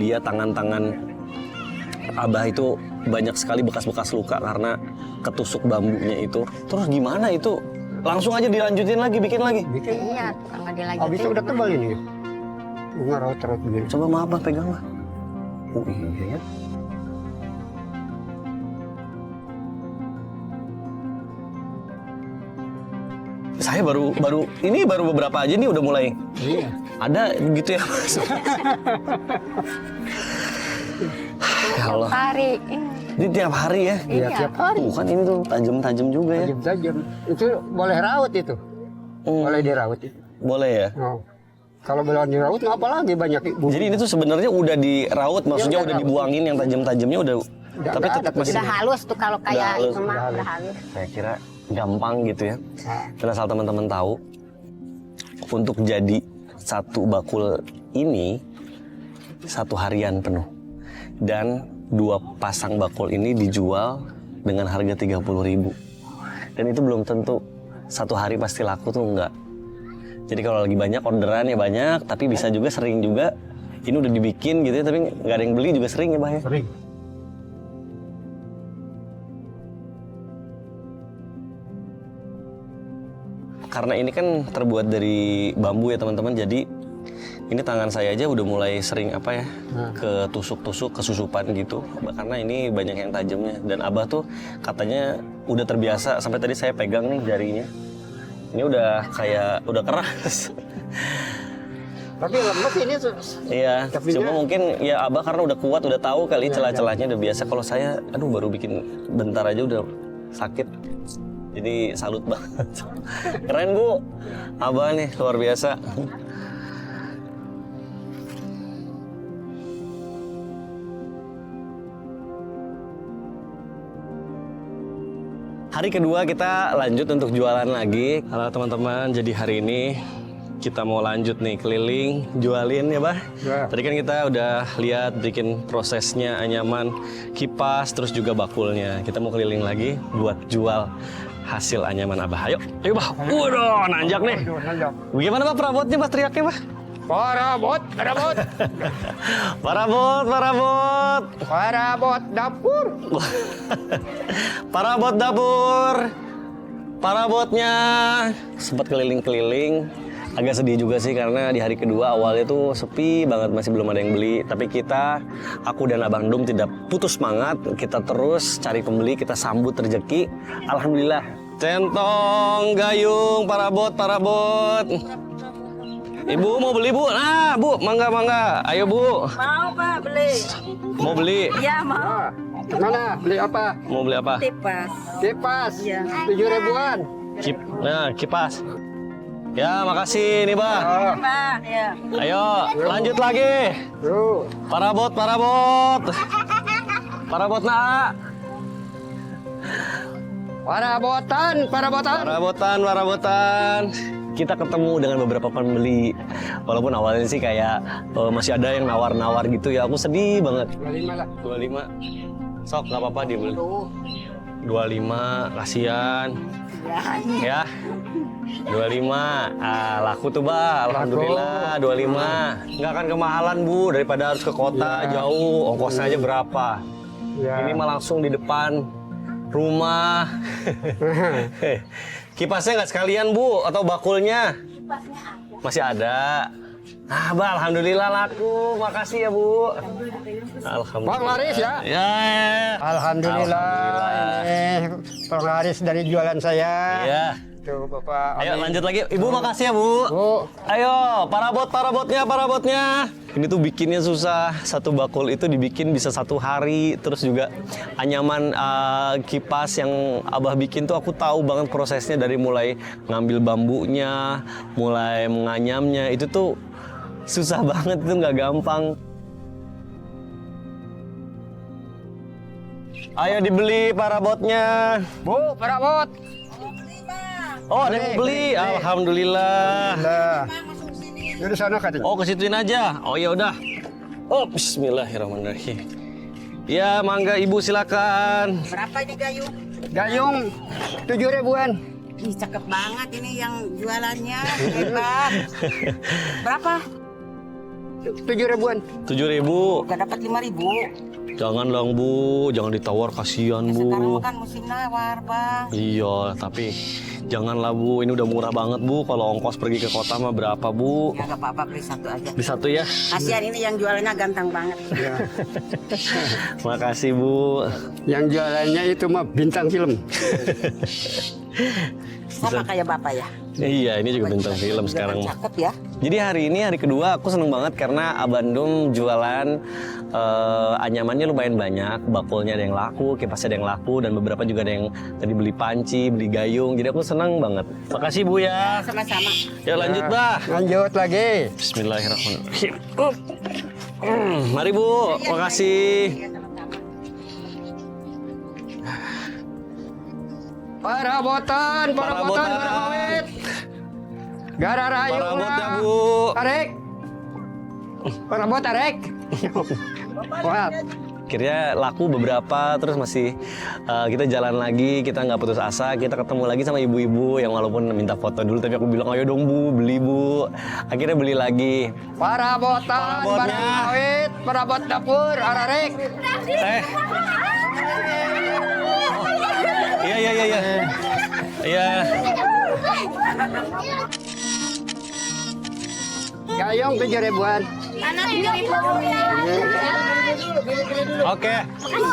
lihat tangan-tangan Abah itu banyak sekali bekas-bekas luka karena ketusuk bambunya itu. Terus gimana itu? Langsung aja dilanjutin lagi, bikin lagi? Bikin. Iya, nggak dilanjutin. Habis itu udah tebal ini. Bunga raut-raut begini. Coba ma Abah pegang lah. Oh iya ya. Saya baru beberapa aja nih udah mulai. Iya. Ada gitu ya Mas. Ya Allah. Hari. Ini tiap hari ya. Iya, tiap hari. Tuh kan ini tuh tajam-tajam juga ya. Tajam-tajam. Itu boleh raut itu. Boleh diraut itu. Boleh ya. Oh. Kalau belum diraut, nggak apa lagi banyak ibu. Jadi ini tuh sebenarnya udah diraut, maksudnya Iya, udah udah dibuangin yang tajam-tajamnya udah. Tapi nggak tetap ada, masih. Udah halus tuh kalau kayak halus, itu mah udah udah halus. Saya kira gampang gitu ya. Nah, Dan asal teman-teman tahu, untuk jadi satu bakul ini 1 harian penuh. Dan 2 pasang bakul ini dijual dengan harga 30.000. Dan itu belum tentu 1 hari pasti laku tuh enggak. Jadi kalau lagi banyak orderan ya banyak, tapi bisa juga sering juga ini udah dibikin gitu ya, tapi nggak ada yang beli juga sering ya Bah ya. sering. Karena ini kan terbuat dari bambu ya teman-teman, jadi ini tangan saya aja udah mulai sering apa ya, ketusuk-tusuk, kesusupan gitu. Karena ini banyak yang tajamnya. Dan Abah tuh katanya udah terbiasa, sampai tadi saya pegang nih jarinya. Ini udah kayak, udah keras. Tapi lemes ini. Iya, Tapi cuma dia- mungkin ya Abah karena udah kuat, udah tahu kali celah-celahnya udah biasa. Kalau saya, aduh baru bikin bentar aja udah sakit. Jadi salut banget. Keren Bu, Abah nih luar biasa. Hari kedua kita lanjut untuk jualan lagi. Halo teman-teman, jadi hari ini kita mau lanjut nih keliling jualin ya Bah. Ya. Tadi kan kita udah lihat bikin prosesnya anyaman, kipas, terus juga bakulnya. Kita mau keliling lagi buat jual hasil anyaman Abah. Ayo Bah. Waduh, nanjak nih. Aduh, nanjak. Bagaimana Bah perabotnya Bah, teriaknya Bah? Parabot, parabot. Parabot. Parabot dapur. Parabot dapur. Parabotnya. Sempat keliling-keliling. Agak sedih juga sih karena di hari kedua awalnya tuh sepi banget, masih belum ada yang beli. Tapi kita, aku dan Abang Dum tidak putus semangat. Kita terus cari pembeli, kita sambut rezeki. Alhamdulillah. Centong, gayung, parabot. Ibu mau beli Bu? Nah Bu, mangga. Ayo Bu. Mau Pak beli? Mau beli? Ya mau. Ah, mana? Beli apa? Mau beli apa? Tipas. Kipas. Iya. 7.000-an. Kipas. Ya, makasih nih, Bah. Ah, Pak. Ya. Ayo, lanjut lagi. tuh. Parabot. Parabot nak. Parabotan. Kita ketemu dengan beberapa pembeli. Walaupun awalnya sih kayak masih ada yang nawar-nawar gitu ya. Aku sedih banget. 25 lah. 25. Sok, nggak apa-apa dia beli. 25, kasihan. Ya. 25. Laku tuh, Bah. Alhamdulillah, 25. Nggak akan kemahalan, Bu, daripada harus ke kota jauh. Ongkosnya aja berapa? Ya. Ini mah langsung di depan rumah. Kipasnya nggak sekalian, Bu, atau bakulnya? Masih ada. Ah, Bah, alhamdulillah laku. Makasih ya, Bu. Alhamdulillah. Bang laris ya? Ya. Alhamdulillah. Ini penglaris dari jualan saya. Ya. Tuh Bapak. Ayo Amin. lanjut lagi. Ibu makasih ya, Bu. Bu. Ayo, parabotnya. Ini tuh bikinnya susah. Satu bakul itu dibikin bisa 1 hari. Terus juga anyaman kipas yang Abah bikin tuh aku tahu banget prosesnya dari mulai ngambil bambunya, mulai menganyamnya. Itu tuh susah banget, itu nggak gampang. Ayo dibeli parabotnya. Bu, parabot. Oh, ada yang beli. Alhamdulillah. Nah. Di sana katanya. Oh, kesituin aja. Oh, ya udah. Oh, bismillahirrahmanirrahim. Ya, mangga Ibu silakan. Berapa ini gayung? Gayung 7.000-an. Ih, cakep banget ini yang jualannya. Hebat. Berapa? 7.000-an. 7.000. Gak dapat 5.000. Jangan dong Bu, jangan ditawar, kasihan Sekarang Bu. kan musim nawar, Bang. Iya, tapi janganlah Bu, ini udah murah banget Bu. Kalau ongkos pergi ke kota mah berapa Bu? Ya gak apa-apa, beli satu aja. Di satu ya. Kasihan ini yang jualannya ganteng banget. Ya. Makasih Bu. Yang jualannya itu mah bintang film. Sama kayak Bapak ya. Iya, ini juga bintang film sekarang mah. Cakep ya. Jadi hari ini hari kedua aku seneng banget karena Abandung jualan anyamannya lumayan banyak, bakulnya ada yang laku, kipasnya ada yang laku, dan beberapa juga ada yang tadi beli panci, beli gayung. Jadi aku seneng banget. Makasih Bu ya. Sama-sama. Ya lanjut bah. Lanjut lagi. Bismillahirrahmanirrahim. Mari Bu, makasih. Parabotan, Garawit. Gararayu. Parabot ya Bu. Tarik. Parabot tarik. Wah, Akhirnya laku beberapa, terus masih kita jalan lagi, kita nggak putus asa, kita ketemu lagi sama ibu-ibu yang walaupun minta foto dulu, tapi aku bilang ayo dong Bu, beli Bu. Akhirnya beli lagi. parabotan, Parabotnya. Garawit, parabot dapur, ararik. Iya iya iya iya. Iya. Gayung 7.000-an. Oke.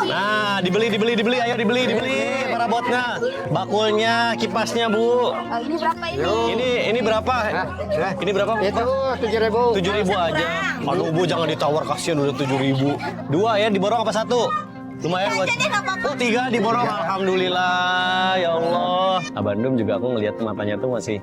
Nah, dibeli ayo dibeli parabotnya, bakulnya, kipasnya Bu. Ini berapa ini? Ini berapa? Hah? Ini berapa? Itu 7.000. 7.000 aja. Aduh Bu, jangan ditawar, kasihan udah 7.000. Dua ya, diborong apa satu? Lumayan buat. Oh, 3 diborong. Alhamdulillah, ya Allah. Abandum juga aku ngelihat matanya tuh masih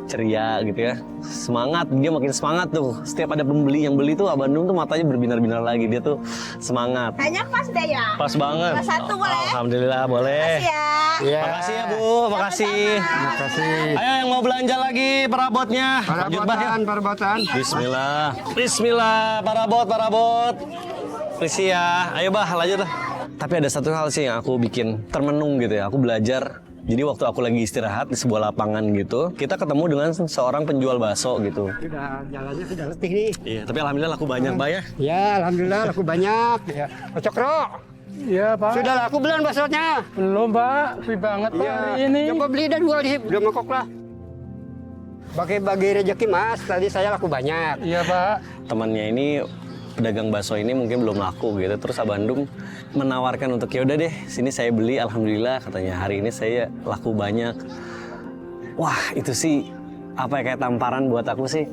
ceria gitu ya. Semangat, dia makin semangat tuh. Setiap ada pembeli yang beli tuh Abandum tuh matanya berbinar-binar lagi. Dia tuh semangat. Kayaknya pas deh ya. Pas banget. Cuma satu boleh? Alhamdulillah boleh. Ya. Ya. Makasih ya Bu, makasih. Makasih. Ayo yang mau belanja lagi perabotnya. Lanjut Bah ya. Parabotan. Bismillah. Bismillah, parabot. Perisi ya. Ayo Bah, lanjut lah. Tapi ada satu hal sih yang aku bikin termenung gitu ya. Aku belajar. Jadi waktu aku lagi istirahat di sebuah lapangan gitu, kita ketemu dengan seorang penjual bakso gitu. Sudah jalannya sudah letih nih. Iya, tapi alhamdulillah laku banyak, Bah ya. Ya, alhamdulillah laku banyak. Ya. Pak Cokro. Iya Pak. Sudah laku belum baksonya? Belum Pak, sepi banget Pak Iya. hari ini. Coba beli dan dua di udah mangkok lah. Bagi-bagi rezeki Mas, tadi saya laku banyak. Iya Pak. Temannya ini pedagang bakso ini mungkin belum laku gitu. Terus Abandum menawarkan untuk ya udah deh, sini saya beli, alhamdulillah katanya hari ini saya laku banyak. Wah, itu sih apa ya, kayak tamparan buat aku sih.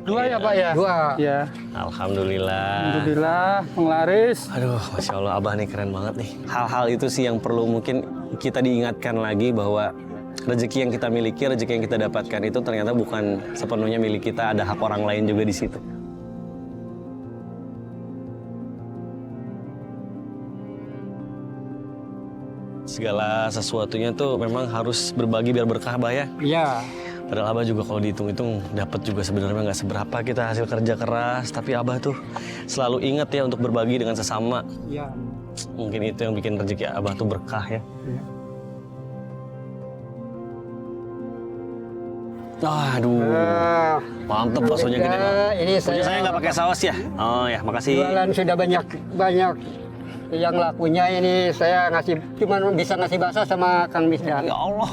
Dua ya Pak ya? Dua. Iya. Alhamdulillah. Alhamdulillah penglaris. Aduh, Masya Allah, Abah nih keren banget nih. Hal-hal itu sih yang perlu mungkin kita diingatkan lagi bahwa rezeki yang kita miliki, rezeki yang kita dapatkan itu ternyata bukan sepenuhnya milik kita, ada hak orang lain juga di situ. Segala sesuatunya tuh memang harus berbagi biar berkah, Bah ya. Iya. Padahal Abah juga kalau dihitung-hitung dapat juga sebenarnya nggak seberapa kita hasil kerja keras, tapi Abah tuh selalu ingat ya untuk berbagi dengan sesama. Iya. Mungkin itu yang bikin rezeki Abah tuh berkah ya. Aduh, mantep baksonya gede banget. Ini Punya saya nggak pakai saus ya? Oh ya, makasih. jualan sudah banyak yang lakunya ini saya cuman bisa ngasih bakso sama Kang Misdan. Ya Allah.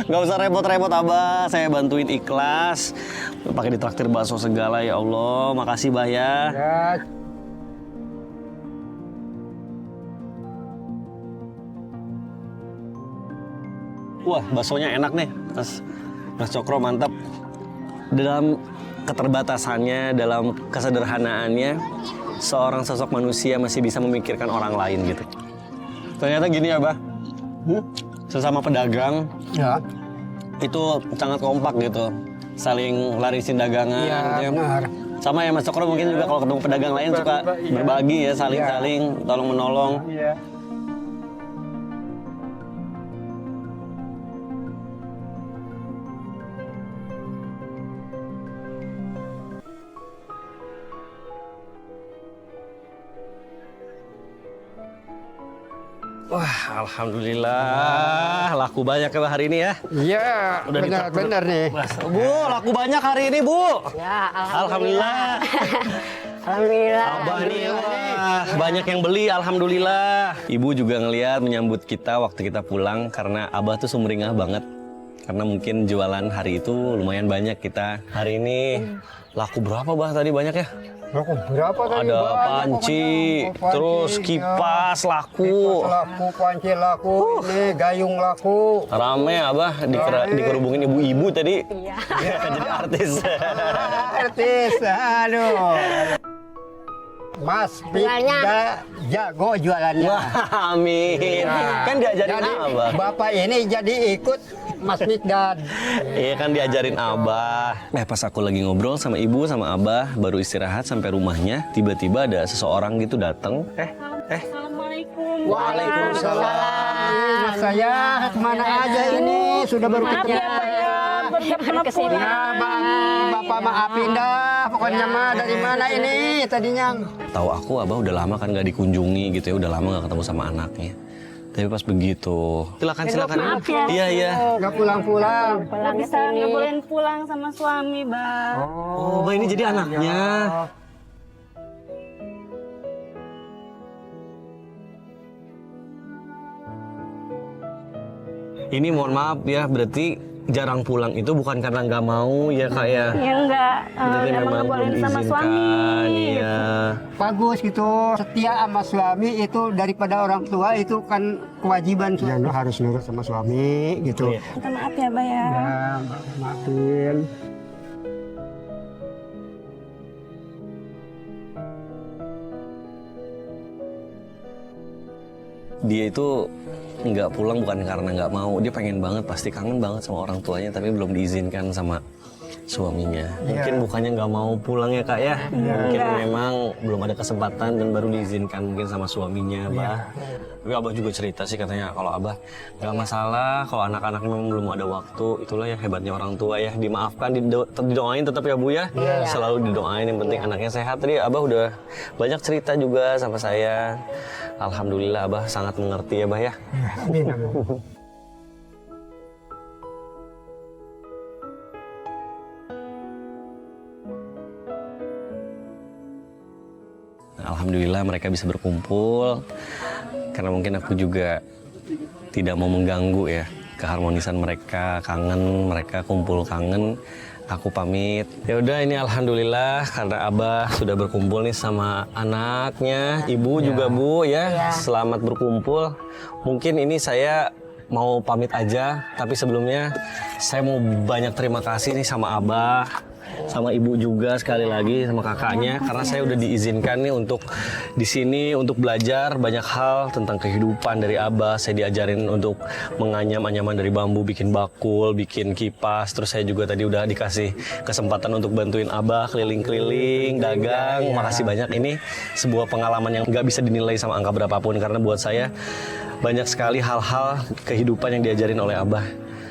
Nggak usah repot-repot Abah, saya bantuin ikhlas. Pakai ditraktir bakso segala ya Allah. Makasih Bah ya. Ya, Wah, baksonya enak nih, Mas Cokro, mantap. Dalam keterbatasannya, dalam kesederhanaannya, seorang sosok manusia masih bisa memikirkan orang lain gitu. Ternyata gini ya, Bah. Sesama pedagang ya. itu sangat kompak gitu, saling larisin dagangan. Iya, gitu ya. benar. Sama ya Mas Cokro, mungkin juga kalau ketemu pedagang lain suka Iya. berbagi ya, saling-saling, tolong menolong. Iya. Wah, alhamdulillah laku banyak ya hari ini ya. Iya, Udah benar-benar nih. Bu, laku banyak hari ini, Bu. Ya, Alhamdulillah. Alhamdulillah. Abah nih, wah, banyak yang beli, alhamdulillah. Ibu juga ngeliat menyambut kita waktu kita pulang karena Abah tuh sumringah banget. Karena mungkin jualan hari itu lumayan banyak kita. Hari ini laku berapa Bah tadi banyak ya? Laku berapa tadi? Ada Bang? panci, Panci, terus ya. kipas laku. Kipas laku, panci laku, ini gayung laku. Rame Abah dikerubungin ibu-ibu tadi. Iya. Jadi artis. Artis, aduh. Mas Jualnya. Pika jago jualannya. Wah, amin. Kan diajarin Jadi Abah. bapak ini jadi ikut Mas Mikdad. Iya kan diajarin Abah. Pas aku lagi ngobrol sama ibu sama Abah baru istirahat sampai rumahnya, tiba-tiba ada seseorang gitu datang. Assalamualaikum. Waalaikumsalam. Mas saya kemana aja ini? Sudah baru Maaf ketemu. ya Pak ya, baru kesini. Ya, Bapak maafin dah. Pokoknya mah dari mana ini tadinya? Tahu aku Abah udah lama kan nggak dikunjungi gitu ya, udah lama nggak ketemu sama anaknya. Tapi pas begitu, silakan. Maaf ya. Iya. Nggak pulang-pulang. Pulang ke Bisa sini. ngebolehin pulang sama suami, Bang. Oh, Bah ini jadi anaknya. Ini mohon maaf ya, berarti jarang pulang itu bukan karena nggak mau ya Kak ya? Ya enggak, Berarti memang ngebolehin sama suami. Iya. Bagus gitu. Setia sama suami itu daripada orang tua itu kan kewajiban. Ya, lu harus nurut sama suami gitu. Iya. Minta maaf ya, Bang ya. Ya, maafin. Dia itu nggak pulang bukan karena nggak mau, dia pengen banget, pasti kangen banget sama orang tuanya, tapi belum diizinkan sama suaminya. Mungkin bukannya nggak mau pulang ya Kak ya, mungkin memang belum ada kesempatan dan baru diizinkan mungkin sama suaminya, Bah. Tapi Abah juga cerita sih katanya kalau Abah nggak masalah, kalau anak-anak memang belum ada waktu, itulah yang hebatnya orang tua ya, dimaafkan, didoain tetap ya Bu ya, selalu didoain, yang penting anaknya sehat. Tadi Abah udah banyak cerita juga sama saya. Alhamdulillah Abah sangat mengerti ya Bah ya. Amin, amin. Alhamdulillah mereka bisa berkumpul karena mungkin aku juga tidak mau mengganggu ya keharmonisan mereka, kangen mereka kumpul kangen. Aku pamit. Ya udah ini alhamdulillah karena Abah sudah berkumpul nih sama anaknya, ibu juga Bu ya. Selamat berkumpul. Mungkin ini saya mau pamit aja, tapi sebelumnya saya mau banyak terima kasih nih sama Abah, sama ibu juga sekali lagi, sama kakaknya, karena saya udah diizinkan nih untuk di sini untuk belajar banyak hal tentang kehidupan dari Abah. Saya diajarin untuk menganyam anyaman dari bambu, bikin bakul, bikin kipas. Terus saya juga tadi udah dikasih kesempatan untuk bantuin Abah keliling-keliling, dagang. Makasih banyak, ini sebuah pengalaman yang nggak bisa dinilai sama angka berapapun, karena buat saya banyak sekali hal-hal kehidupan yang diajarin oleh Abah.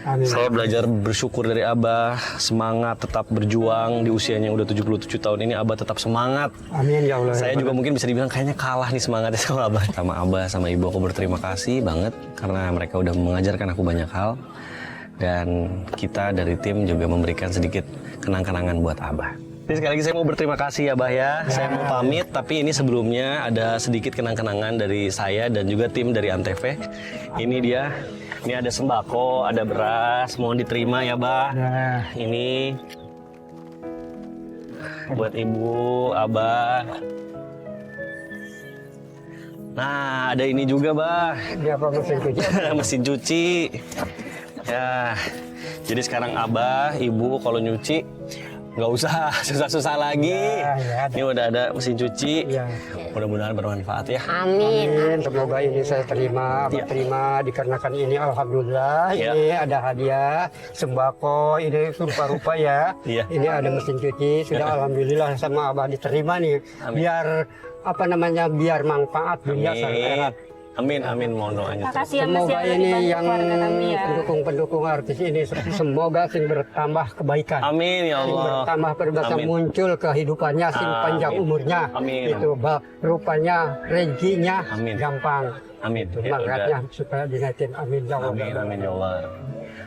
Amin. Saya belajar bersyukur dari Abah, semangat tetap berjuang di usianya yang udah 77 tahun ini. Abah tetap semangat. Amin ya Allah. Saya juga mungkin bisa dibilang kayaknya kalah nih semangatnya sama Abah. Sama Abah, sama Ibu aku berterima kasih banget karena mereka udah mengajarkan aku banyak hal. Dan kita dari tim juga memberikan sedikit kenang-kenangan buat Abah. Jadi sekali lagi saya mau berterima kasih ya Bah ya. Saya mau pamit, tapi ini sebelumnya ada sedikit kenang-kenangan dari saya dan juga tim dari Antv. Ini dia. Ini ada sembako, ada beras, mohon diterima ya Bah. Nah, Ini buat Ibu, Abah. Nah, ada ini juga Bah. ini apa mesin cuci? Mesin cuci. Ya, jadi sekarang Abah, Ibu kalau nyuci nggak usah susah-susah lagi. Ya, Ini udah ada mesin cuci. Ya. Mudah-mudahan bermanfaat ya. Amin. Amin. Semoga ini saya terima, Iya. terima dikarenakan ini alhamdulillah Iya. ini ada hadiah sembako ini rupa-rupa ya. Iya. Ini ada mesin cuci sudah alhamdulillah sama Abah diterima nih. Amin. Biar apa namanya biar manfaat dunia Amin. sampai akhirat. Amin, amin, mohon doanya. Makasih ya Mas Semoga ya udah ini dibantu yang keluarga kami ya. pendukung-pendukung artis ini semoga sing bertambah kebaikan. Amin ya Sing Allah. bertambah berbasa Amin. muncul kehidupannya, sing Amin. panjang umurnya. Amin. Itu rupanya rezekinya Amin. gampang. Amin. Itu Ya semangatnya udah. supaya dinaikin. Amin ya Allah. Amin, amin ya Allah.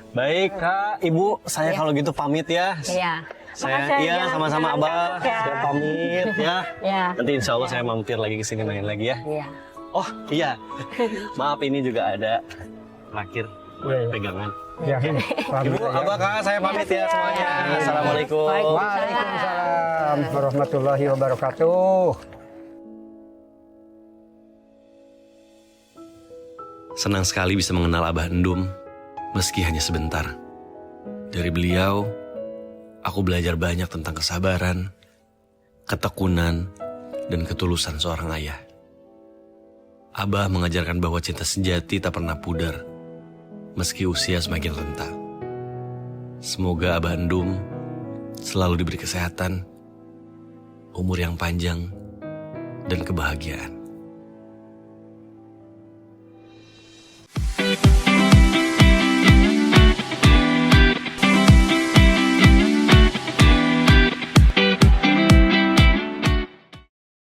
Baik Kak, Ibu, saya kalau gitu pamit ya. Iya. Saya Makasih iya ya, sama-sama jangan Abah. ngambek ya. Saya pamit ya. Iya. Nanti insya Allah saya mampir lagi ke sini main lagi ya. Iya. Oh iya, maaf ini juga ada terakhir pegangan. Ya, Ibu, Abah, Kak, saya pamit ya semuanya. Assalamualaikum. Waalaikumsalam warahmatullahi wabarakatuh. Senang sekali bisa mengenal Abah Endum, meski hanya sebentar. Dari beliau, aku belajar banyak tentang kesabaran, ketekunan, dan ketulusan seorang ayah. Abah mengajarkan bahwa cinta sejati tak pernah pudar, meski usia semakin renta. Semoga Abah Endum selalu diberi kesehatan, umur yang panjang, dan kebahagiaan.